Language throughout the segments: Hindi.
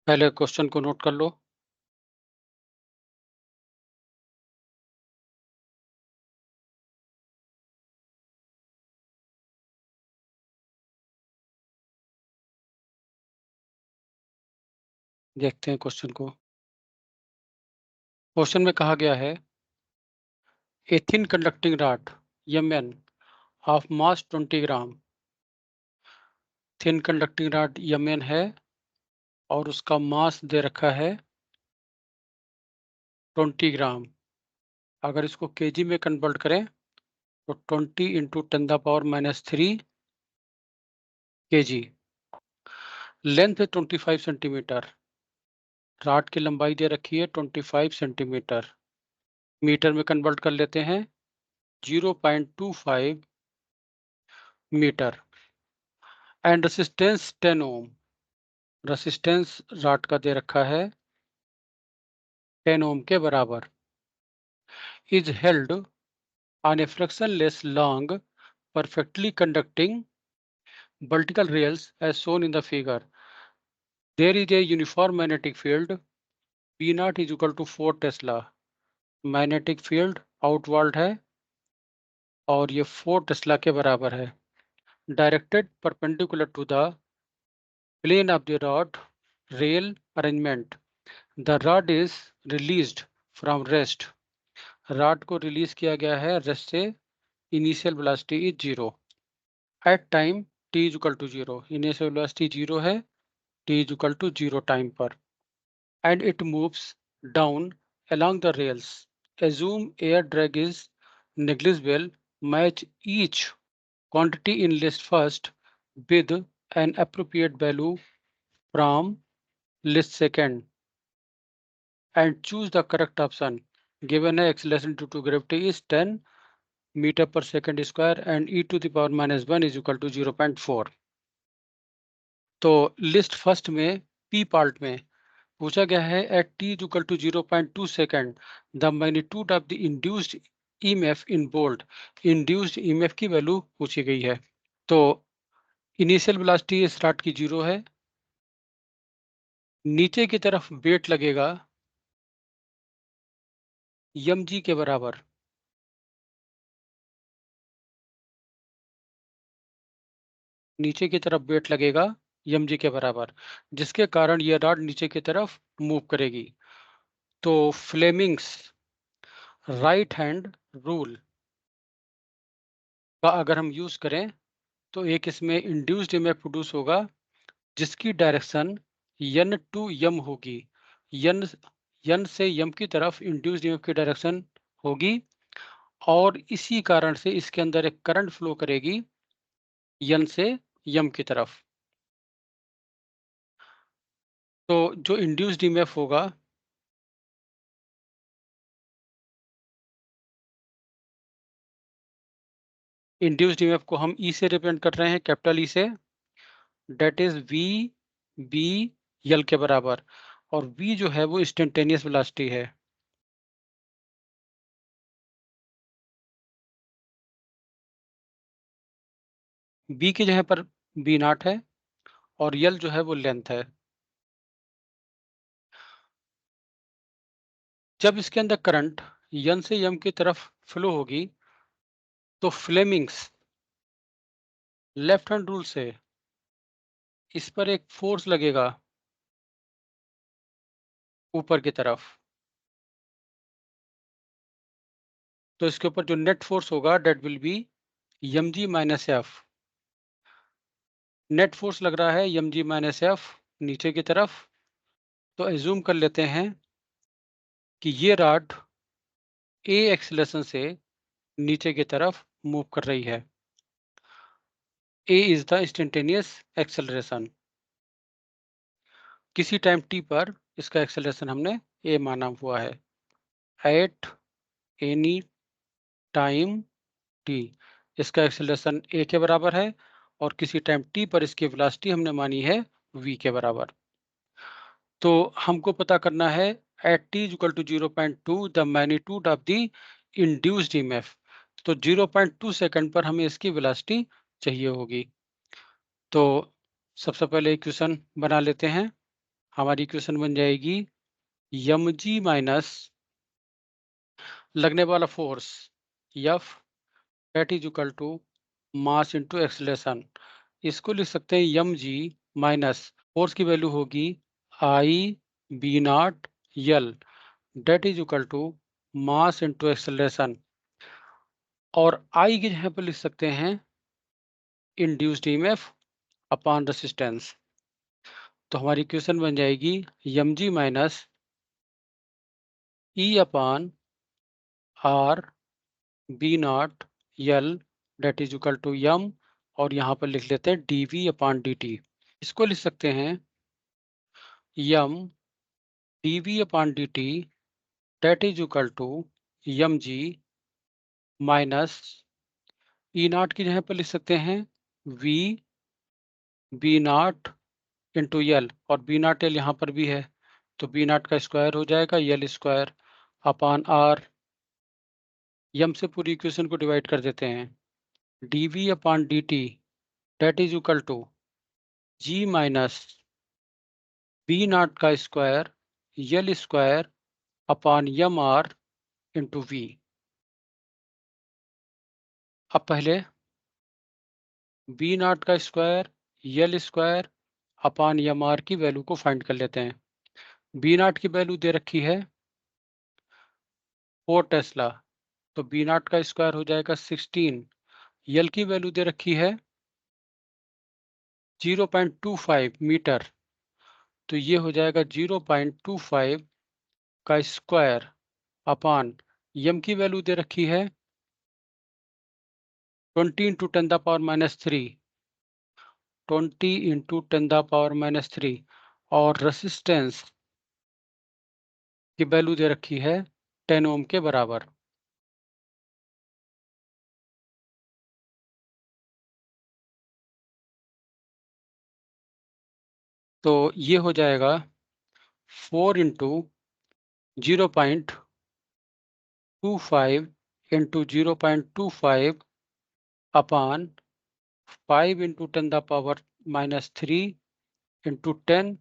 पहले क्वेश्चन को नोट कर लो। देखते हैं क्वेश्चन को। क्वेश्चन में कहा गया है a thin conducting rod Mn of mass 20 gram. Thin conducting rod Mn है और उसका मास दे रखा है 20 ग्राम। अगर इसको केजी में कन्वर्ट करें तो 20 इंटू 10⁻³ केजी। लेंथ है 25 सेंटीमीटर। रॉड की लंबाई दे रखी है 25 सेंटीमीटर। मीटर में कन्वर्ट कर लेते हैं 0.25 metre. And resistance 10 ohm. Resistance rod का दे रखा है 10 ओम के बराबर। Is held on a frictionless long perfectly conducting vertical rails as shown in the figure. There is a uniform magnetic field P naught is equal to 4 tesla. Magnetic field outward है और ये 4 टेस्ला के बराबर है। Directed perpendicular to the plane of the rod rail arrangement. The rod is released from rest. Rod को रिलीज किया गया है रेस्ट से। Initial velocity is 0 at time t is equal to 0। Initial velocity 0 है, t is equal to 0 time पर। And it moves down along the rails. Assume air drag is negligible. Match each quantity in list first with an appropriate value from list second and choose the correct option. Given a acceleration due to gravity is 10 meter per second square and e to the power minus 1 is equal to 0.4. तो लिस्ट फर्स्ट में पी पार्ट में पूछा गया है at T is equal to 0.2 second the magnitude of the induced EMF in volt. Induced EMF की वैल्यू पूछी गई है। तो इनिशियल वेलोसिटी स्टार्ट की 0 है। नीचे की तरफ वेट लगेगा mg के बराबर। नीचे की तरफ वेट लगेगा mg के बराबर, जिसके कारण यह रॉड नीचे की तरफ मूव करेगी। तो फ्लेमिंग्स राइट हैंड रूल का अगर हम यूज करें तो एक इसमें इंड्यूस्ड ईएमएफ प्रोड्यूस होगा जिसकी डायरेक्शन n टू m होगी। n से m की तरफ इंड्यूस्ड ईएमएफ की डायरेक्शन होगी और इसी कारण से इसके अंदर एक करंट फ्लो करेगी n से m की तरफ। तो जो इंड्यूस्ड ईएमएफ होगा इंड्यूस्ड ईएमएफ को हम E से रिप्रेजेंट कर रहे हैं, कैपिटल E से। That is v b l के बराबर। और v जो है वो इंस्टेंटेनियस वेलोसिटी है। b की जगह पर b नॉट है और l जो है वो लेंथ है। जब इसके अंदर करंट n से m की तरफ फ्लो होगी तो फ्लेमिंग्स लेफ्ट हैंड रूल से इस पर एक फोर्स लगेगा ऊपर की तरफ। तो इसके ऊपर जो नेट फोर्स होगा that will be mg minus F. Net force लग रहा है mg माइनस एफ नीचे की तरफ। तो एज्यूम कर लेते हैं कि ये रॉड a एक्सीलरेशन से नीचे की तरफ मूव कर रही है। a is the instantaneous acceleration. किसी टाइम t पर इसका एक्सेलरेशन हमने a माना हुआ है। एट एनी टाइम t इसका एक्सेलरेशन a के बराबर है और किसी टाइम t पर इसकी वेलोसिटी हमने मानी है v के बराबर। तो हमको पता करना है at t equal to 0.2 the magnitude of the induced EMF. तो 0.2 सेकंड पर हमें इसकी वेलोसिटी चाहिए होगी। तो सबसे पहले इक्वेशन बना लेते हैं। हमारी इक्वेशन बन जाएगी mg माइनस लगने वाला force F that is equal to mass into acceleration. इसको लिख सकते हैं mg माइनस फोर्स की वैल्यू होगी i b naught l that is equal to mass into acceleration, और आई की जगह पर लिख सकते हैं इंड्यूस्ड ईएमएफ अपॉन रेसिस्टेंस। तो हमारी इक्वेशन बन जाएगी mg minus e upon r b naught l that is equal to m, और यहाँ पर लिख लेते हैं dv अपॉन dt। इसको लिख सकते हैं M dv upon dt that is equal to mg minus E naught की जगह पर लिख सकते हैं v B naught into L, और बी नॉट एल यहाँ पर भी है, तो बी नॉट का स्क्वायर हो जाएगा l square upon r. M से पूरी इक्वेशन को डिवाइड कर देते हैं, dv upon dt that is equal to g minus b naught का स्क्वायर यल square upon m r into v. अब पहले बी नॉट का स्क्वायर यल स्क्वायर अपॉन यम आर की वैल्यू को फाइंड कर लेते हैं। बी नॉट की वैल्यू दे रखी है 4 टेस्ला, तो बी नॉट का स्क्वायर हो जाएगा 16। यल की वैल्यू दे रखी है 0.25 मीटर, तो ये हो जाएगा 0.25 का स्क्वायर अपॉन यम की वैल्यू दे रखी है 20 into 10 the power minus 3, 20 into 10 the power minus 3, और रेसिस्टेंस की वैल्यू दे रखी है 10 ओम के बराबर। तो ये हो जाएगा 4 into 0.25 into 0.25 upon 5 into 10 the power minus 3 into 10,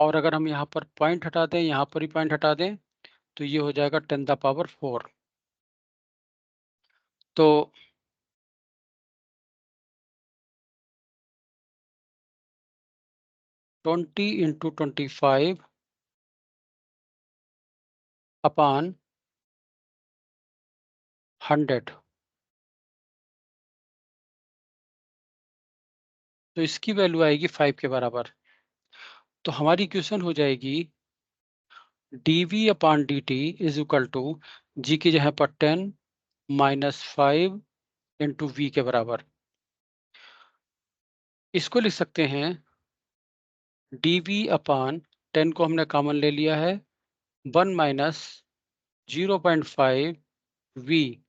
और अगर हम यहाँ पर पॉइंट हटा दें, यहाँ पर ही पॉइंट हटा दें, तो ये हो जाएगा 10 द पावर 4। तो 20 इंटू 25 अपॉन 100, तो इसकी वैल्यू आएगी 5 के बराबर। तो हमारी इक्वेशन हो जाएगी dv upon dt is equal to g की जगह पर 10 माइनस 5 इंटू वी के बराबर। इसको लिख सकते हैं dv अपॉन 10 को हमने कॉमन ले लिया है, 1 minus 0.5 V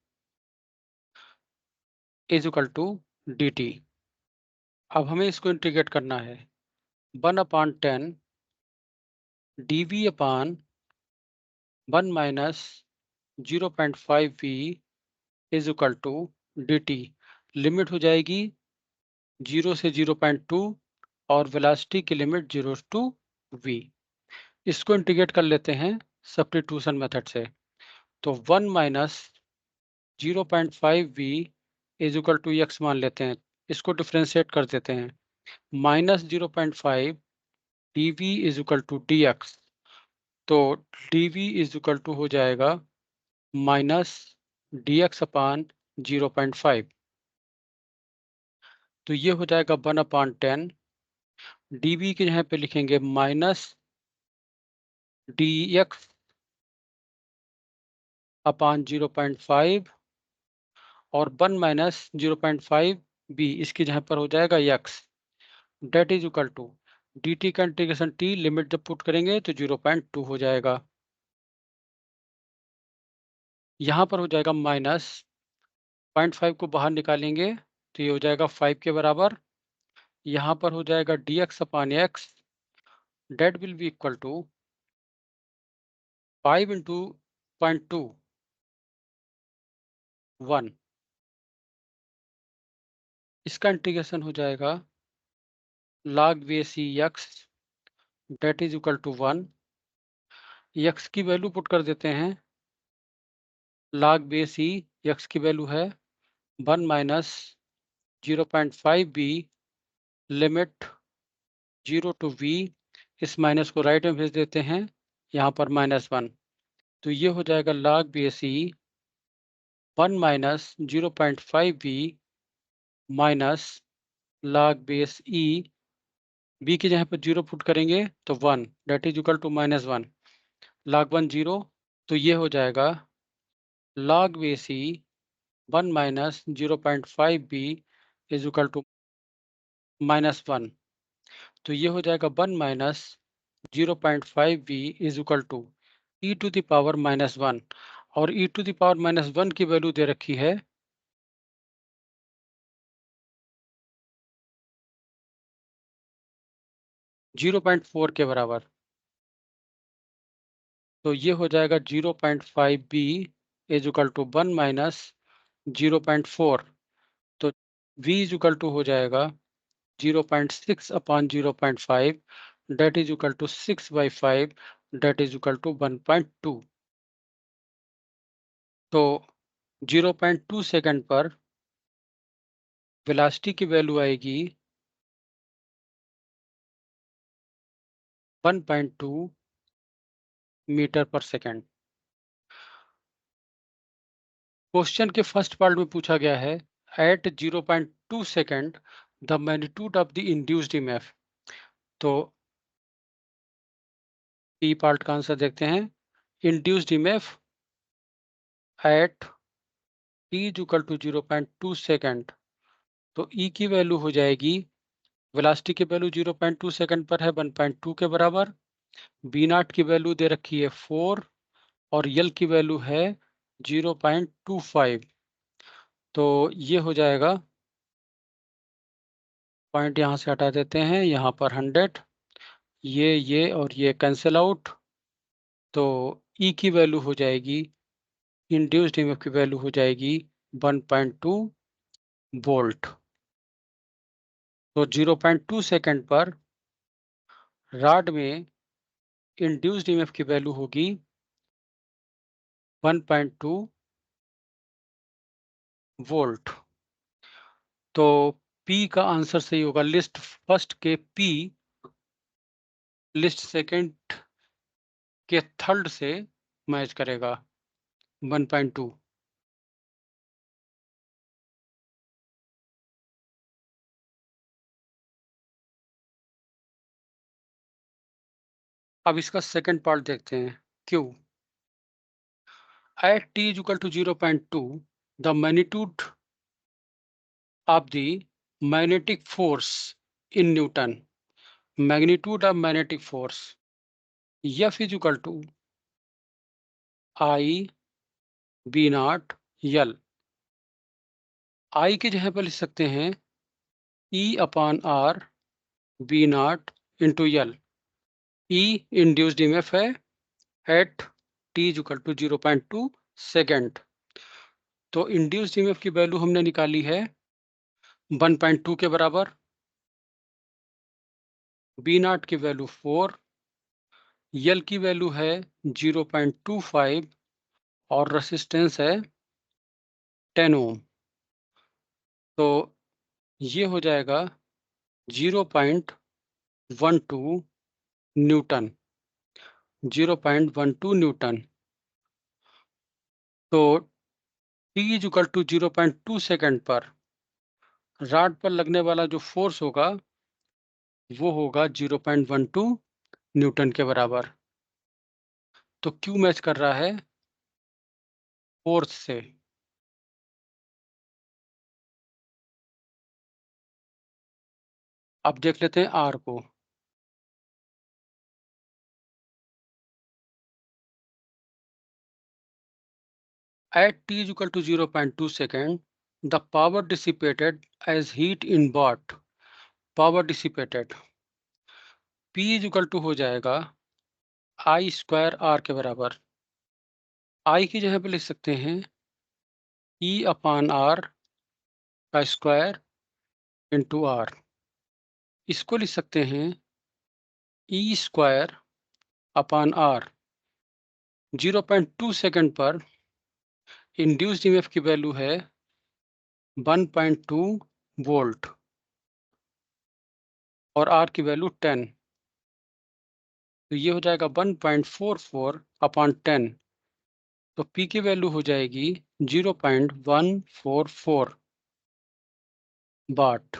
is equal to dt। अब हमें इसको इंटीग्रेट करना है, 1 upon 10 dv upon 1 minus 0.5 V is equal to dt। Limit हो जाएगी 0 से 0.2, और वेलोसिटी की लिमिट 0 टू v। इसको इंटीग्रेट कर लेते हैं सब्स्टिट्यूशन मेथड से, तो 1 minus 0.5 V is equal to X मान लेते हैं, इसको डिफ्रेंशिएट कर देते हैं, minus 0.5 D v is equal to d x, तो d v is equal to हो जाएगा माइनस डी एक्स अपान 0.5। तो ये हो जाएगा 1/10, डी वी के यहाँ पे लिखेंगे माइनस डी एक्स अपान 0.5, और 1 माइनस 0.5 बी इसकी जगह पर हो जाएगा X, that is equal to D T का इंटीग्रेशन टी लिमिट जब पुट करेंगे तो 0.2 हो जाएगा। यहाँ पर हो जाएगा माइनस 0.5 को बाहर निकालेंगे तो ये हो जाएगा 5 के बराबर। यहाँ पर हो जाएगा D X upon X, that will be equal to 5 into 0.2 1, इसका इंटीग्रेशन हो जाएगा log V C X that is equal to 1। X की वैल्यू पुट कर देते हैं। log बेस ई, एक्स की वैल्यू है 1 minus 0.5 B, limit 0 to V. इस माइनस को राइट में भेज देते हैं, यहाँ पर -1। तो ये हो जाएगा log base e 1 minus 0.5 b minus log base e, b की जगह पर 0 पुट करेंगे तो 1, that is equal to -1। log 1 0, तो ये हो जाएगा log base e 1 minus 0.5 B is equal to -1। तो ये हो जाएगा 1 minus 0.5 B is equal to e to the power -1। और ई टू द पावर -1 की वैल्यू दे रखी है 0.4 के बराबर। तो ये हो जाएगा 0.5 B is equal to 1 minus 0.4। तो v इज इक्वल टू हो जाएगा 0.6 upon 0.5, that is equal to 6/5, that is equal to 1.2। तो 0.2 सेकंड पर वेलोसिटी की वैल्यू आएगी 1.2 मीटर पर सेकंड। क्वेश्चन के फर्स्ट पार्ट में पूछा गया है at 0.2 second the magnitude of the induced EMF. तो पी पार्ट का आंसर देखते हैं। Induced EMF at T is equal to 0.2 second. तो ई की वैल्यू हो जाएगी, वेलोसिटी की वैल्यू 0.2 सेकंड पर है 1.2 के बराबर। बी नॉट की वैल्यू दे रखी है 4 और यल की वैल्यू है 0.25। तो ये हो जाएगा, पॉइंट यहाँ से हटा देते हैं, यहाँ पर 100, ये और ये कैंसिल आउट। तो ई की वैल्यू हो जाएगी, इंड्यूस्ड ईएमएफ की वैल्यू हो जाएगी 1.2 वोल्ट। तो 0.2 सेकंड पर रॉड में इंड्यूस्ड ईएमएफ की वैल्यू होगी 1.2 वोल्ट। तो पी का आंसर सही होगा। लिस्ट फर्स्ट के पी, लिस्ट सेकंड के थर्ड से मैच करेगा 1.2। अब इसका सेकंड पार्ट देखते हैं। Q at T is equal to 0.2 the magnitude of the magnetic force in newton. Magnitude of magnetic force f is equal to i b naught l. I की जगह पर लिख सकते हैं e upon r b naught into l. E induced EMF है at T is equal to 0.2 second. तो इंड्यूस्ड ईएमएफ की वैल्यू हमने निकाली है 1.2 के बराबर। बी नॉट की वैल्यू 4, यल की वैल्यू है 0.25 और रेसिस्टेंस है 10 ओम। तो ये हो जाएगा 0.12 न्यूटन। 0.12 न्यूटन। तो T is equal to 0.2 second पर रॉड पर लगने वाला जो फोर्स होगा वो होगा 0.12 न्यूटन के बराबर। तो क्यू मैच कर रहा है फोर्स से। अब देख लेते हैं आर को। At T is equal to 0.2 second the power dissipated as heat in watt. Power dissipated P is equal to हो जाएगा आई स्क्वायर आर के बराबर। आई की जगह पे लिख सकते हैं ई अपान आर का स्क्वायर इंटू आर। इसको लिख सकते हैं E square upon are 0.2 second पर इंड्यूस्ड ईएमएफ की वैल्यू है 1.2 वोल्ट और आर की वैल्यू 10, तो ये हो जाएगा 1.44 अपॉन 10, तो पी की वैल्यू हो जाएगी 0.144 वाट।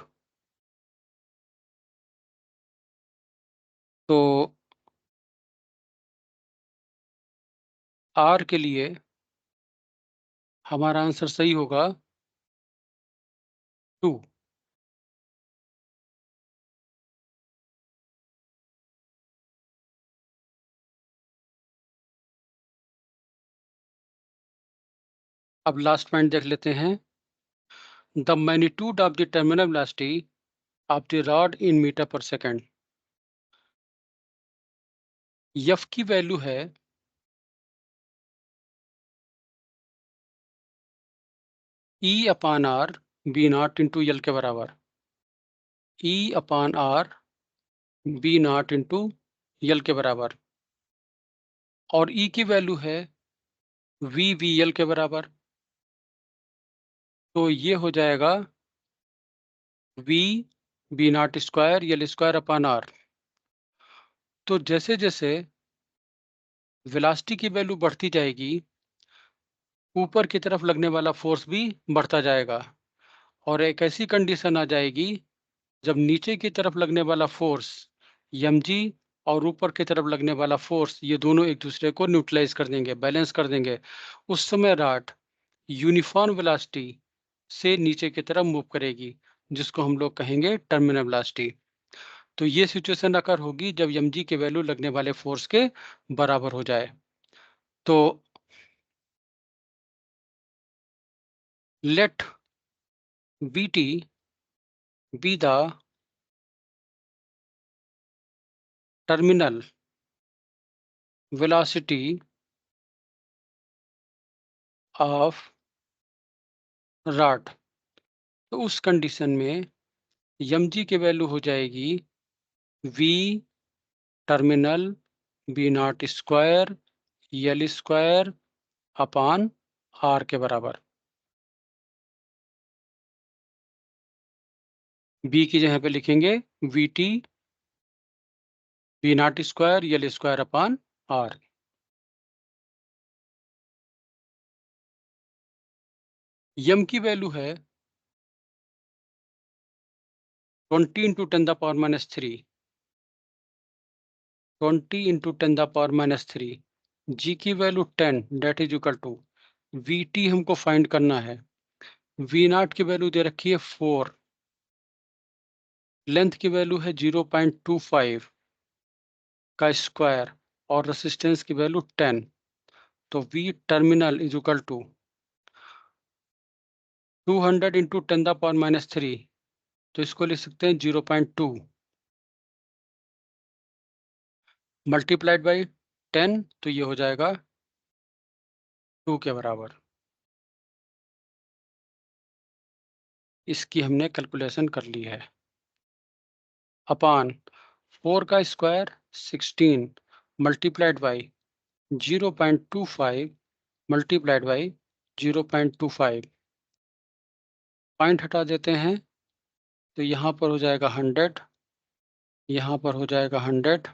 तो आर के लिए हमारा आंसर सही होगा 2। अब लास्ट पॉइंट देख लेते हैं। The magnitude of the terminal velocity of the rod in metre पर सेकंड। एफ की वैल्यू है e upon r b naught into l के बराबर। E upon r b naught into l के बराबर, और ई की वैल्यू है वी वी एल के बराबर। तो ये हो जाएगा वी बी नॉट स्क्वायर यल स्क्वायर अपान आर। तो जैसे जैसे वेलोसिटी की वैल्यू बढ़ती जाएगी, ऊपर की तरफ लगने वाला फोर्स भी बढ़ता जाएगा, और एक ऐसी कंडीशन आ जाएगी जब नीचे की तरफ लगने वाला फोर्स mg और ऊपर की तरफ लगने वाला फोर्स, ये दोनों एक दूसरे को न्यूट्रलाइज कर देंगे, बैलेंस कर देंगे। उस समय रॉड यूनिफॉर्म वेलोसिटी से नीचे की तरफ मूव करेगी, जिसको हम लोग कहेंगे टर्मिनल वेलोसिटी। तो ये सिचुएशन अकर होगी जब mg की वैल्यू लगने वाले फोर्स के बराबर हो जाए। तो late vt be the terminal velocity of rod। तो उस कंडीशन में mg की वैल्यू हो जाएगी v terminal B naught square यल स्क्वायर अपान आर के बराबर। b की जगह पे लिखेंगे V T B naught square यल स्क्वायर अपान आर। यम की वैल्यू है 20 into 10 the power minus 3, 20 into 10 the power minus 3। G की value 10, that is equal to V T हमको फाइंड करना है। वी नॉट की वैल्यू दे रखी है 4, लेंथ की वैल्यू है 0.25 का स्क्वायर, और रेसिस्टेंस की वैल्यू 10। तो V terminal is equal to 200 into 10 the power minus 3, तो इसको लिख सकते हैं 0.2 मल्टीप्लाइड बाई 10, तो ये हो जाएगा 2 के बराबर। इसकी हमने कैलकुलेशन कर ली है। अपान 4 का square 16 multiplied by 0.25 multiplied by 0.25, point हटा देते हैं, तो यहाँ पर हो जाएगा 100, यहाँ पर हो जाएगा 100,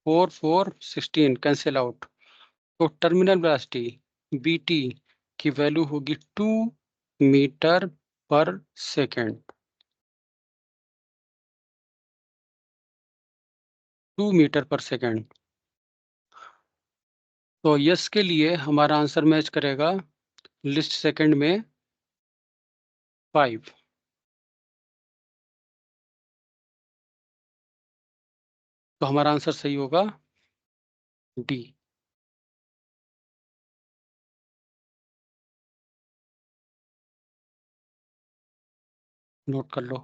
4 4 16 कैंसिल आउट। तो टर्मिनल वेलोसिटी बी टी की वैल्यू होगी 2 मीटर पर सेकेंड। 2 मीटर पर सेकेंड। तो यस के लिए हमारा आंसर मैच करेगा लिस्ट सेकंड में 5। तो हमारा आंसर सही होगा डी। नोट कर लो।